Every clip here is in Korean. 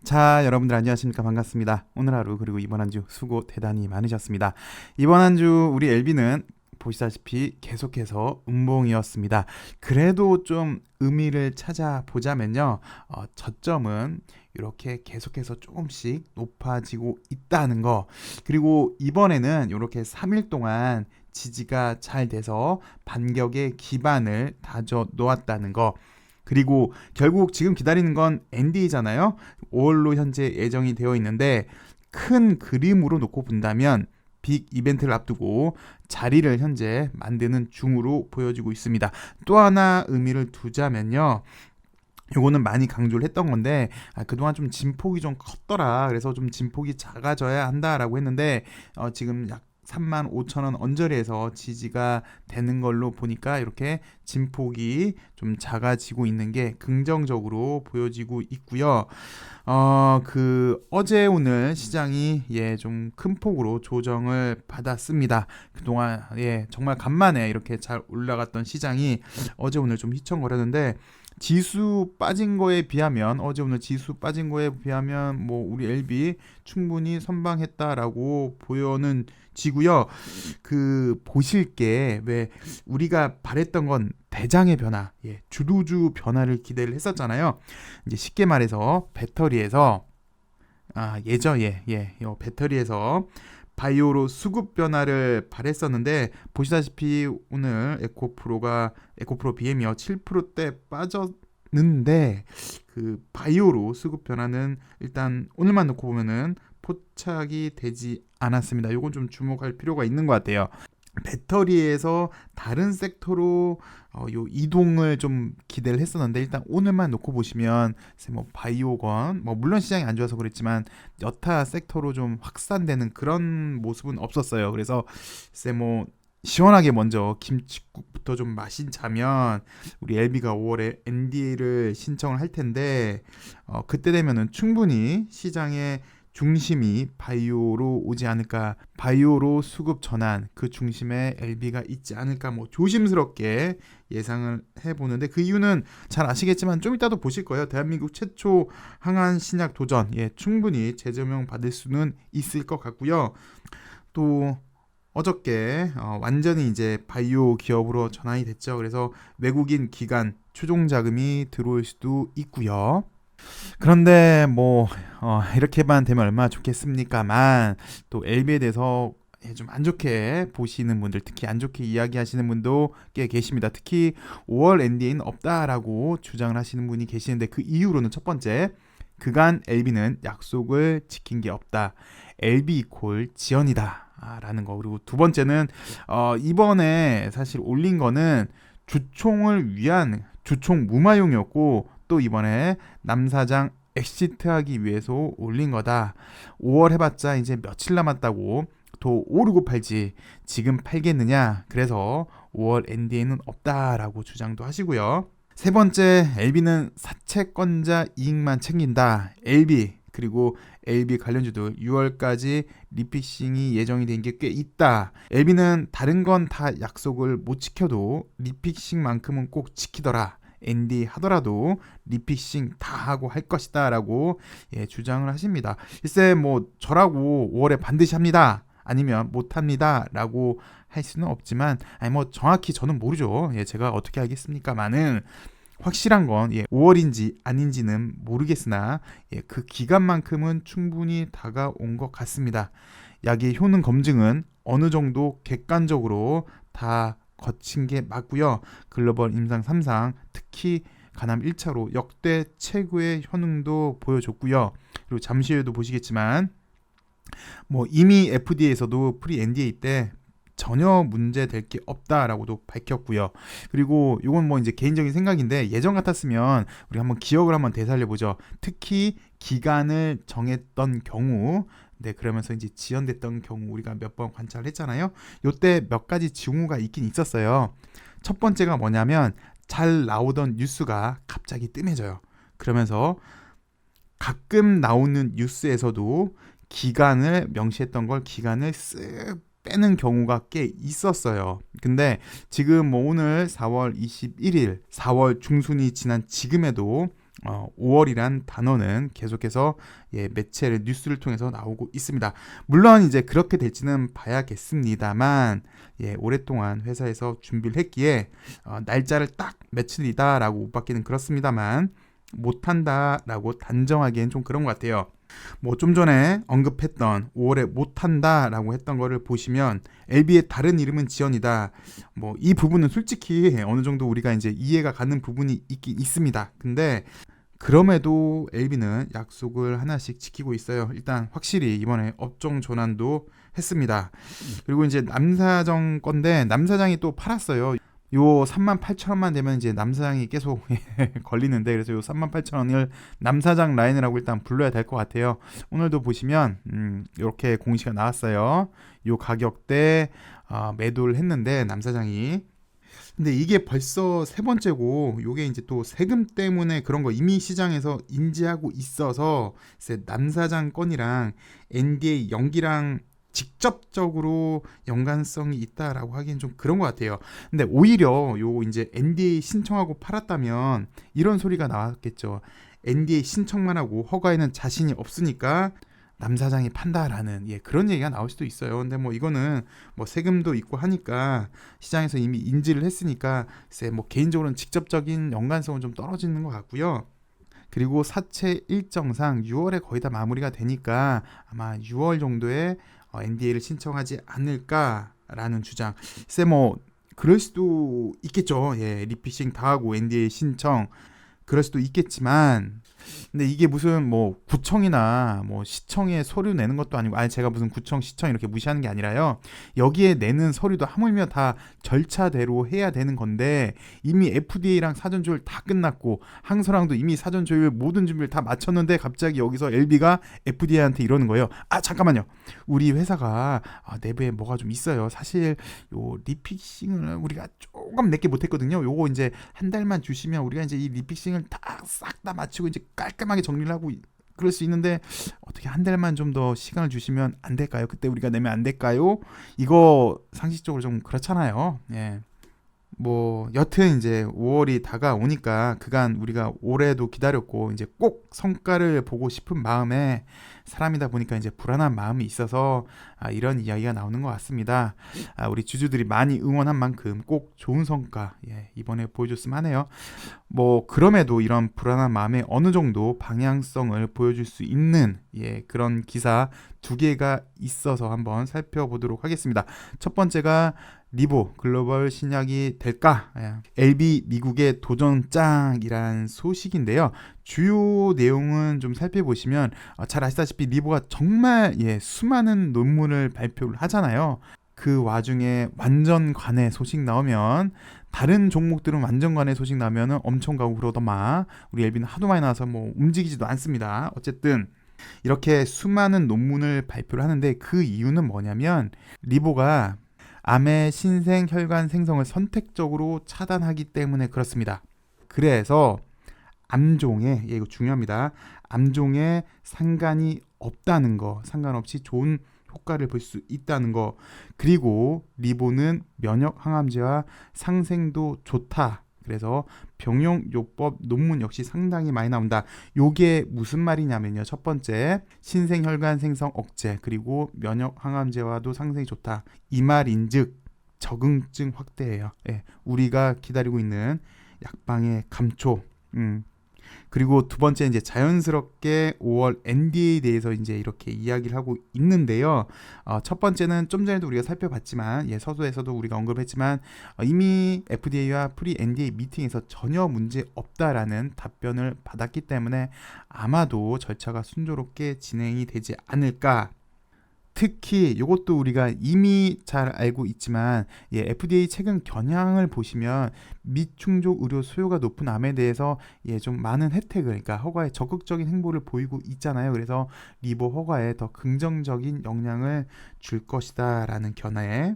자, 여러분들 안녕하십니까? 반갑습니다. 오늘 하루 그리고 이번 한 주 수고 대단히 많으셨습니다. 이번 한 주 우리 엘비는 보시다시피 계속해서 음봉이었습니다. 그래도 좀 의미를 찾아보자면요. 저점은 이렇게 계속해서 조금씩 높아지고 있다는 거. 그리고 이번에는 이렇게 3일 동안 지지가 잘 돼서 반격의 기반을 다져 놓았다는 거. 그리고 결국 지금 기다리는 건 ND잖아요. 5월로 현재 예정이 되어 있는데 큰 그림으로 놓고 본다면 빅 이벤트를 앞두고 자리를 현재 만드는 중으로 보여지고 있습니다. 또 하나 의미를 두자면요. 요거는 많이 강조를 했던 건데 그동안 좀 진폭이 좀 컸더라. 그래서 좀 진폭이 작아져야 한다라고 했는데 지금 약 35,000원 언저리에서 지지가 되는 걸로 보니까 이렇게 진폭이 좀 작아지고 있는 게 긍정적으로 보여지고 있고요. 어제 오늘 시장이 좀 큰 폭으로 조정을 받았습니다. 그동안 정말 간만에 이렇게 잘 올라갔던 시장이 어제 오늘 좀 휘청거렸는데 지수 빠진 거에 비하면 어제 오늘 지수 빠진 거에 비하면 뭐 우리 LB 충분히 선방했다라고 보여는 지고요. 보실 게 왜 우리가 바랬던 건 대장의 변화, 주루주 변화를 기대를 했었잖아요. 이제 쉽게 말해서 배터리에서 배터리에서 바이오로 수급 변화를 바랬었는데 보시다시피 오늘 에코프로 BM이요 7%대 빠졌는데 바이오로 수급 변화는 일단 오늘만 놓고 보면은 포착이 되지 않았습니다. 이건 좀 주목할 필요가 있는 것 같아요. 배터리에서 다른 섹터로 요 이동을 좀 기대를 했었는데 일단 오늘만 놓고 보시면 뭐 바이오건 뭐 물론 시장이 안 좋아서 그랬지만 여타 섹터로 좀 확산되는 그런 모습은 없었어요. 그래서 뭐 시원하게 먼저 김치국부터 좀 마신 자면 우리 엘비가 5월에 NDA를 신청을 할 텐데 그때 되면은 충분히 시장에 중심이 바이오로 오지 않을까, 바이오로 수급 전환 그 중심에 LB가 있지 않을까 뭐 조심스럽게 예상을 해보는데 그 이유는 잘 아시겠지만 좀 이따도 보실 거예요. 대한민국 최초 항암 신약 도전 충분히 재조명 받을 수는 있을 것 같고요. 또 어저께 완전히 이제 바이오 기업으로 전환이 됐죠. 그래서 외국인 기관 추종 자금이 들어올 수도 있고요. 그런데 뭐 이렇게만 되면 얼마나 좋겠습니까만 또 LB에 대해서 좀 안 좋게 보시는 분들, 특히 안 좋게 이야기하시는 분도 꽤 계십니다. 특히 5월 NDA는 없다라고 주장을 하시는 분이 계시는데 그 이유로는 첫 번째, 그간 LB는 약속을 지킨 게 없다. LB 이콜 지연이다. 라는 거. 그리고 두 번째는 이번에 사실 올린 거는 주총을 위한 주총 무마용이었고 또 이번에 남사장 엑시트하기 위해서 올린 거다. 5월 해봤자 이제 며칠 남았다고 또 오르고 팔지 지금 팔겠느냐. 그래서 5월 NDA는 없다라고 주장도 하시고요. 세 번째, LB는 사채권자 이익만 챙긴다. LB 그리고 LB 관련주들 6월까지 리픽싱이 예정이 된 게 꽤 있다. LB는 다른 건 다 약속을 못 지켜도 리픽싱만큼은 꼭 지키더라. ND 하더라도 리픽싱 다 하고 할 것이다 라고 주장을 하십니다. 글쎄 뭐 저라고 5월에 반드시 합니다 아니면 못합니다 라고 할 수는 없지만 뭐 정확히 저는 모르죠. 제가 어떻게 알겠습니까만은 확실한 건 5월인지 아닌지는 모르겠으나 그 기간만큼은 충분히 다가온 것 같습니다. 약의 효능 검증은 어느 정도 객관적으로 다 거친 게 맞고요. 글로벌 임상 3상 특히 간암 1차로 역대 최고의 효능도 보여줬고요. 그리고 잠시 후에도 보시겠지만 뭐 이미 FDA에서도 프리 NDA 때 전혀 문제될 게 없다라고도 밝혔고요. 그리고 이건 뭐 이제 개인적인 생각인데 예전 같았으면 우리 한번 기억을 한번 되살려 보죠. 특히 기간을 정했던 경우 그러면서 이제 지연됐던 경우 우리가 몇 번 관찰했잖아요. 요때 몇 가지 징후가 있긴 있었어요. 첫 번째가 뭐냐면 잘 나오던 뉴스가 갑자기 뜸해져요. 그러면서 가끔 나오는 뉴스에서도 기간을 명시했던 걸 기간을 쓱 빼는 경우가 꽤 있었어요. 근데 지금 뭐 오늘 4월 21일, 4월 중순이 지난 지금에도 5월이란 단어는 계속해서 매체를 뉴스를 통해서 나오고 있습니다. 물론 이제 그렇게 될지는 봐야겠습니다만 오랫동안 회사에서 준비를 했기에 날짜를 딱 며칠이다라고 못 받기는 그렇습니다만 못한다라고 단정하기엔 좀 그런 것 같아요. 뭐 좀 전에 언급했던 5월에 못한다라고 했던 거를 보시면 LB의 다른 이름은 지연이다. 뭐 이 부분은 솔직히 어느 정도 우리가 이제 이해가 가는 부분이 있긴 있습니다. 근데 그럼에도 LB는 약속을 하나씩 지키고 있어요. 일단 확실히 이번에 업종 전환도 했습니다. 그리고 이제 남사정 건데 남사장이 또 팔았어요. 요 38,000원만 되면 이제 남사장이 계속 걸리는데 그래서 요 38,000원을 남사장 라인이라고 일단 불러야 될 것 같아요. 오늘도 보시면 이렇게 공시가 나왔어요. 요 가격대 매도를 했는데 남사장이 근데 이게 벌써 세 번째고 요게 이제 또 세금 때문에 그런 거 이미 시장에서 인지하고 있어서 남사장 건이랑 NDA 연기랑 직접적으로 연관성이 있다라고 하기엔 좀 그런 것 같아요. 근데 오히려 요 이제 NDA 신청하고 팔았다면 이런 소리가 나왔겠죠. NDA 신청만 하고 허가에는 자신이 없으니까 남사장이 판다라는 그런 얘기가 나올 수도 있어요. 근데 뭐 이거는 뭐 세금도 있고 하니까 시장에서 이미 인지를 했으니까 글쎄 뭐 개인적으로는 직접적인 연관성은 좀 떨어지는 것 같고요. 그리고 사채 일정상 6월에 거의 다 마무리가 되니까 아마 6월 정도에 NDA를 신청하지 않을까라는 주장. 글쎄 뭐 그럴 수도 있겠죠. 리피싱 당하고 NDA 신청 그럴 수도 있겠지만 근데 이게 무슨 뭐 구청이나 뭐 시청에 서류 내는 것도 아니고 제가 무슨 구청 시청 이렇게 무시하는 게 아니라요. 여기에 내는 서류도 하물며 다 절차대로 해야 되는 건데 이미 FDA랑 사전 조율 다 끝났고 항소랑도 이미 사전 조율 모든 준비를 다 마쳤는데 갑자기 여기서 LB가 FDA한테 이러는 거예요. 잠깐만요. 우리 회사가 내부에 뭐가 좀 있어요. 사실 요 리픽싱을 우리가 조금 내게 못했거든요. 요거 이제 한 달만 주시면 우리가 이제 이 리픽싱을 싹 다 마치고 이제 깔끔하게 정리를 하고 그럴 수 있는데 어떻게 한 달만 좀 더 시간을 주시면 안 될까요? 그때 우리가 내면 안 될까요? 이거 상식적으로 좀 그렇잖아요. 뭐 여튼 이제 5월이 다가오니까 그간 우리가 올해도 기다렸고 이제 꼭 성과를 보고 싶은 마음에 사람이다 보니까 이제 불안한 마음이 있어서 이런 이야기가 나오는 것 같습니다. 우리 주주들이 많이 응원한 만큼 꼭 좋은 성과 이번에 보여줬으면 하네요. 뭐 그럼에도 이런 불안한 마음에 어느 정도 방향성을 보여줄 수 있는 그런 기사 두 개가 있어서 한번 살펴보도록 하겠습니다. 첫 번째가 리보 글로벌 신약이 될까? LB 미국의 도전장이란 소식인데요. 주요 내용은 좀 살펴보시면 잘 아시다시피 리보가 정말 수많은 논문을 발표를 하잖아요. 그 와중에 완전 관해 소식 나오면 다른 종목들은 완전 관해 소식 나면은 엄청 가고 그러더만 우리 LB는 하도 많이 나와서 뭐 움직이지도 않습니다. 어쨌든 이렇게 수많은 논문을 발표를 하는데 그 이유는 뭐냐면 리보가 암의 신생 혈관 생성을 선택적으로 차단하기 때문에 그렇습니다. 그래서 암종에 이거 중요합니다. 암종에 상관이 없다는 거, 상관없이 좋은 효과를 볼 수 있다는 거. 그리고 리보는 면역 항암제와 상생도 좋다. 그래서 병용요법 논문 역시 상당히 많이 나온다. 요게 무슨 말이냐면요. 첫 번째, 신생혈관 생성 억제 그리고 면역 항암제와도 상생이 좋다. 이 말인즉 적응증 확대예요. 우리가 기다리고 있는 약방의 감초. 그리고 두 번째 이제 자연스럽게 5월 NDA에 대해서 이제 이렇게 이야기를 하고 있는데요. 첫 번째는 좀 전에도 우리가 살펴봤지만 서두에서도 우리가 언급했지만 이미 FDA와 프리 NDA 미팅에서 전혀 문제 없다라는 답변을 받았기 때문에 아마도 절차가 순조롭게 진행이 되지 않을까. 특히 이것도 우리가 이미 잘 알고 있지만 FDA 최근 겨냥을 보시면 미충족 의료 수요가 높은 암에 대해서 좀 많은 혜택을 그러니까 허가에 적극적인 행보를 보이고 있잖아요. 그래서 리보 허가에 더 긍정적인 영향을 줄 것이다 라는 견해에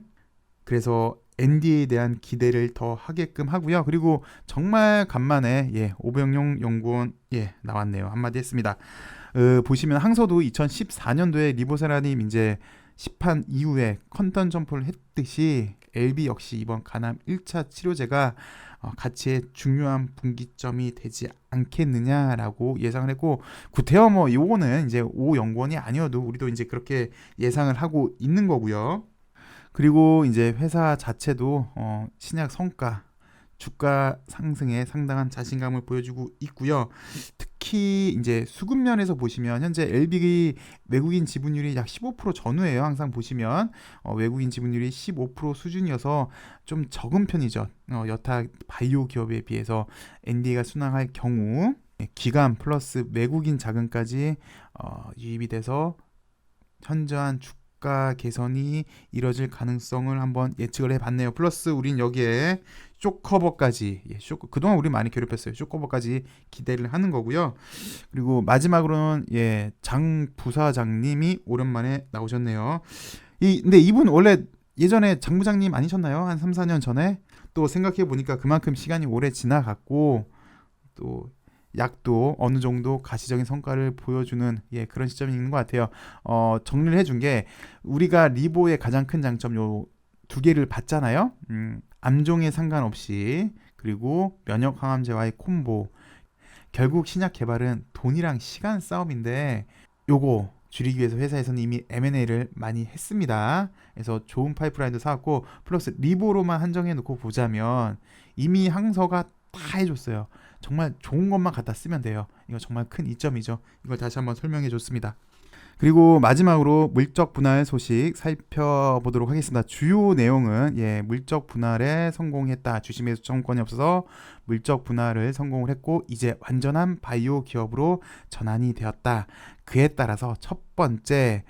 그래서 NDA에 대한 기대를 더 하게끔 하고요. 그리고 정말 간만에 오병용 연구원 나왔네요. 한마디 했습니다. 보시면 항소도 2014년도에 리보세라님 이제 시판 이후에 컨턴 점포를 했듯이 LB 역시 이번 간암 1차 치료제가 가치의 중요한 분기점이 되지 않겠느냐라고 예상을 했고, 구태여 뭐 요거는 이제 오 연구원이 아니어도 우리도 이제 그렇게 예상을 하고 있는 거고요. 그리고 이제 회사 자체도 신약 성과, 주가 상승에 상당한 자신감을 보여주고 있고요. 특히 이제 수급 면에서 보시면 현재 LB 외국인 지분율이 약 15% 전후예요. 항상 보시면 외국인 지분율이 15% 수준이어서 좀 적은 편이죠. 여타 바이오 기업에 비해서 NDA가 순항할 경우 기간 플러스 외국인 자금까지 유입이 돼서 현저한 주가 개선이 이뤄질 가능성을 한번 예측을 해봤네요. 플러스 우린 여기에 쇼커버까지, 그동안 우리 많이 괴롭혔어요. 쇼커버까지 기대를 하는 거고요. 그리고 마지막으로는 장 부사장님이 오랜만에 나오셨네요. 근데 이분 원래 예전에 장 부장님 아니셨나요? 한 3, 4년 전에. 또 생각해 보니까 그만큼 시간이 오래 지나갔고 또 약도 어느 정도 가시적인 성과를 보여주는 그런 시점이 있는 것 같아요. 정리를 해준 게 우리가 리보의 가장 큰 장점 요 두 개를 봤잖아요. 암종에 상관없이, 그리고 면역 항암제와의 콤보. 결국 신약 개발은 돈이랑 시간 싸움인데 요거 줄이기 위해서 회사에서는 이미 M&A를 많이 했습니다. 그래서 좋은 파이프라인도 사왔고, 플러스 리보로만 한정해 놓고 보자면 이미 항서가 다 해줬어요. 정말 좋은 것만 갖다 쓰면 돼요. 이거 정말 큰 이점이죠. 이걸 다시 한번 설명해 줬습니다. 그리고 마지막으로 물적 분할 소식 살펴보도록 하겠습니다. 주요 내용은 물적 분할에 성공했다. 주식 매수 청구권이 없어서 물적 분할을 성공을 했고 이제 완전한 바이오 기업으로 전환이 되었다. 그에 따라서 첫 번째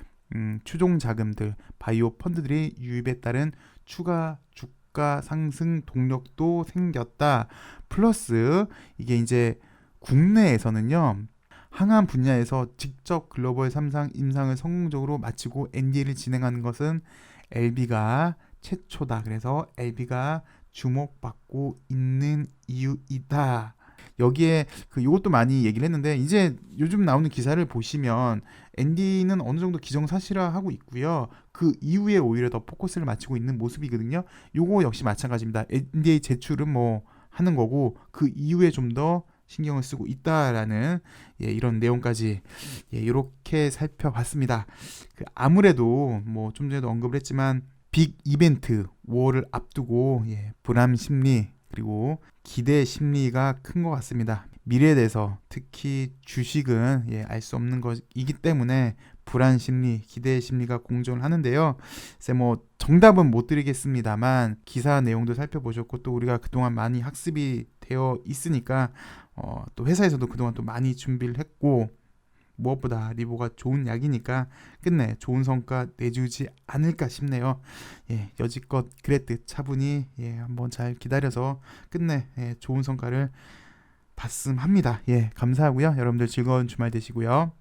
추종 자금들, 바이오 펀드들이 유입에 따른 추가 주가 상승 동력도 생겼다. 플러스 이게 이제 국내에서는요, 항암 분야에서 직접 글로벌 3상 임상을 성공적으로 마치고 NDA를 진행하는 것은 LB가 최초다. 그래서 LB가 주목받고 있는 이유이다. 여기에 이것도 많이 얘기를 했는데, 이제 요즘 나오는 기사를 보시면 NDA는 어느 정도 기정사실화하고 있고요. 그 이후에 오히려 더 포커스를 맞추고 있는 모습이거든요. 요거 역시 마찬가지입니다. NDA 제출은 뭐 하는 거고 그 이후에 좀 더 신경을 쓰고 있다라는 이런 내용까지 이렇게 살펴봤습니다. 아무래도 뭐 좀 전에도 언급을 했지만 빅 이벤트 5월을 앞두고 불안 심리 그리고 기대 심리가 큰 것 같습니다. 미래에 대해서 특히 주식은 알 수 없는 것이기 때문에 불안 심리, 기대 심리가 공존을 하는데요. 글쎄 뭐 정답은 못 드리겠습니다만 기사 내용도 살펴보셨고 또 우리가 그동안 많이 학습이 되어 있으니까 또 회사에서도 그동안 또 많이 준비를 했고, 무엇보다 리보가 좋은 약이니까 끝내 좋은 성과 내주지 않을까 싶네요. 여지껏 그랬듯 차분히 한번 잘 기다려서 끝내 좋은 성과를 봤음 합니다. 감사하고요. 여러분들 즐거운 주말 되시고요.